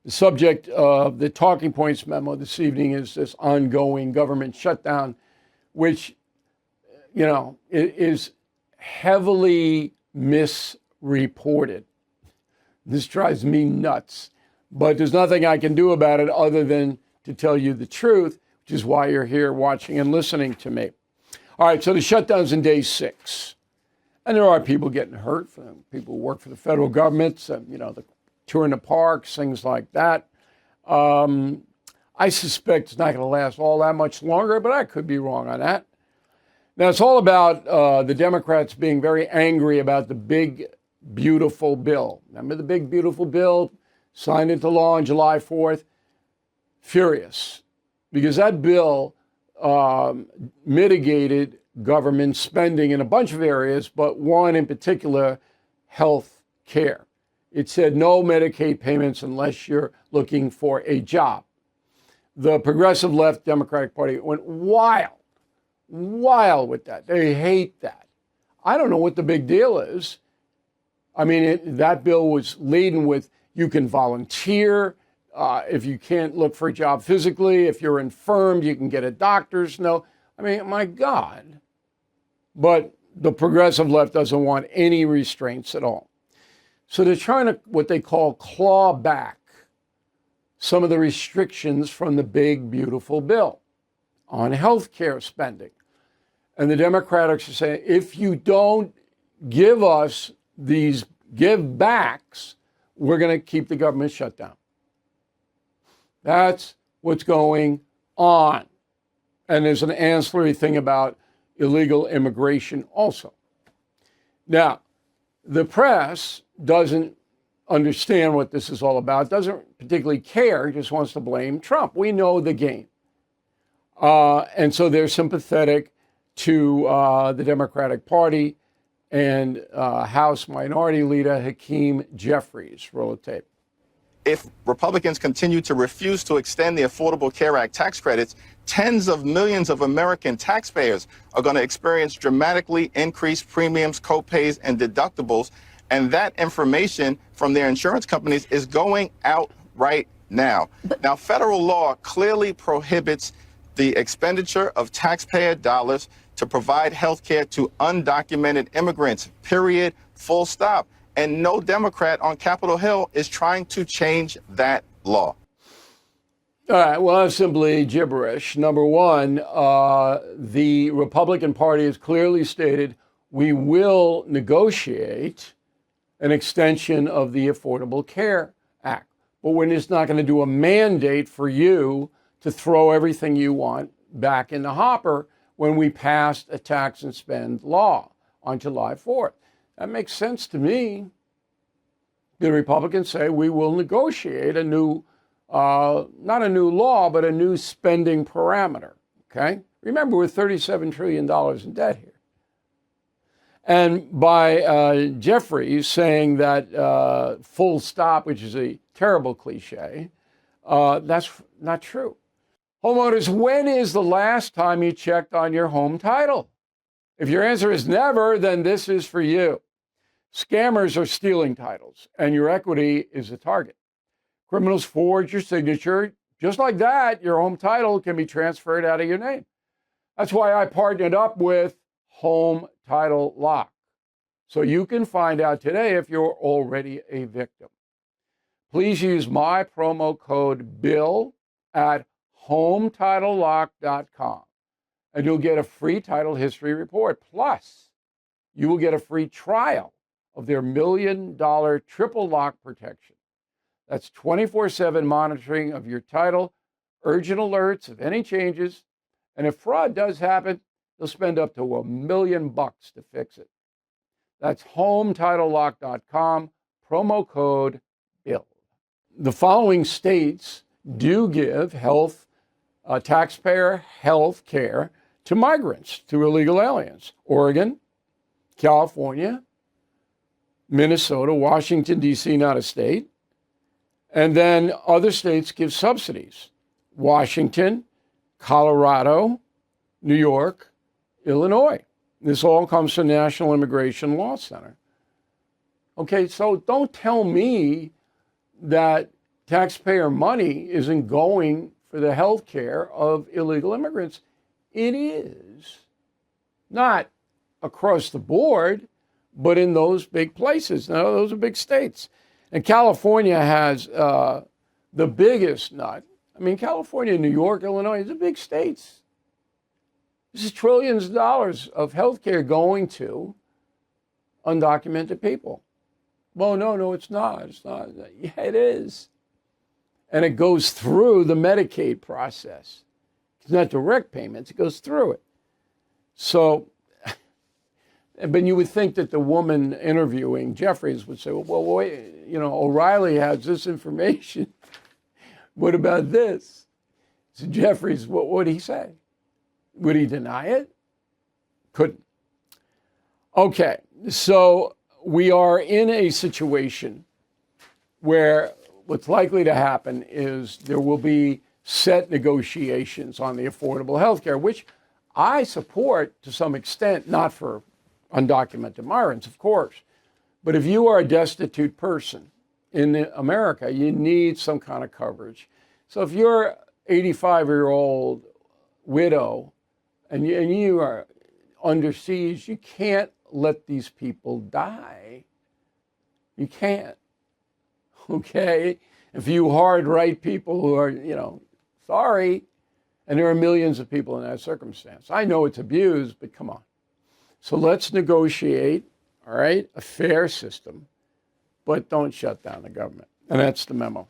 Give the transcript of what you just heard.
The subject of the talking points memo this evening is this ongoing government shutdown, which, is heavily misreported. This drives me nuts, but there's nothing I can do about it other than to tell you the truth, which is why you're here watching and listening to me. All right, so the shutdown's in day 6. And there are people getting hurt, people who work for the federal government, the tour in the parks, things like that. I suspect it's not going to last all that much longer, but I could be wrong on that. Now, it's all about the Democrats being very angry about the big, beautiful bill. Remember the big, beautiful bill signed into law on July 4th? Furious, because that bill mitigated government spending in a bunch of areas, but one in particular, health care. It said no Medicaid payments unless you're looking for a job. The progressive left Democratic Party went wild with that. They hate that. I don't know what the big deal is. I mean, that bill was leading with you can volunteer if you can't look for a job physically. If you're infirmed, you can get a doctor's note. I mean, my God. But the progressive left doesn't want any restraints at all. So they're trying to, what they call, claw back some of the restrictions from the big, beautiful bill on health care spending. And the Democrats are saying, if you don't give us these give backs, we're going to keep the government shut down. That's what's going on. And there's an ancillary thing about illegal immigration also. Now, the press doesn't understand what this is all about, doesn't particularly care, just wants to blame Trump. We know the game. And so they're sympathetic to the Democratic Party and House Minority Leader Hakeem Jeffries. Roll of tape. If Republicans continue to refuse to extend the Affordable Care Act tax credits, tens of millions of American taxpayers are going to experience dramatically increased premiums, copays, and deductibles. And that information from their insurance companies is going out right now. Now, federal law clearly prohibits the expenditure of taxpayer dollars to provide health care to undocumented immigrants, period, full stop. And no Democrat on Capitol Hill is trying to change that law. All right, well, that's simply gibberish. Number one, the Republican Party has clearly stated we will negotiate an extension of the Affordable Care Act. But we're just not going to do a mandate for you to throw everything you want back in the hopper when we passed a tax and spend law on July 4th. That makes sense to me. The Republicans say we will negotiate a new, not a new law, but a new spending parameter, okay? Remember, we're $37 trillion in debt here. And by Jeffries saying that full stop, which is a terrible cliche, that's not true. Homeowners, when is the last time you checked on your home title? If your answer is never, then this is for you. Scammers are stealing titles, and your equity is a target. Criminals forge your signature. Just like that, your home title can be transferred out of your name. That's why I partnered up with Home Title Lock, so you can find out today if you're already a victim. Please use my promo code BILL at HometitleLock.com, and you'll get a free title history report. Plus, you will get a free trial of their $1 million triple lock protection. That's 24/7 monitoring of your title, urgent alerts of any changes, and if fraud does happen, they'll spend up to $1 million to fix it. That's HometitleLock.com, promo code BILL. The following states do give taxpayer health care to migrants, to illegal aliens: Oregon, California, Minnesota, Washington, D.C., not a state. And then other states give subsidies: Washington, Colorado, New York, Illinois. This all comes from the National Immigration Law Center. Okay, so don't tell me that taxpayer money isn't going for the health care of illegal immigrants. It is. Not across the board, but in those big places. Now, those are big states. And California has the biggest nut. I mean, California, New York, Illinois, these are big states. This is trillions of dollars of health care going to undocumented people. Well, no, it's not. It's not. Yeah, it is. And it goes through the Medicaid process. It's not direct payments, it goes through it. So, but you would think that the woman interviewing Jeffries would say, well, wait, O'Reilly has this information. What about this? So Jeffries, what would he say? Would he deny it? Couldn't. Okay, so we are in a situation where what's likely to happen is there will be set negotiations on the affordable health care, which I support to some extent, not for undocumented migrants, of course. But if you are a destitute person in America, you need some kind of coverage. So if you're an 85-year-old widow and you are under siege, you can't let these people die. You can't. Okay? If you hard right people who are, sorry, and there are millions of people in that circumstance. I know it's abused, but come on. So let's negotiate, all right, a fair system, but don't shut down the government. And that's the memo.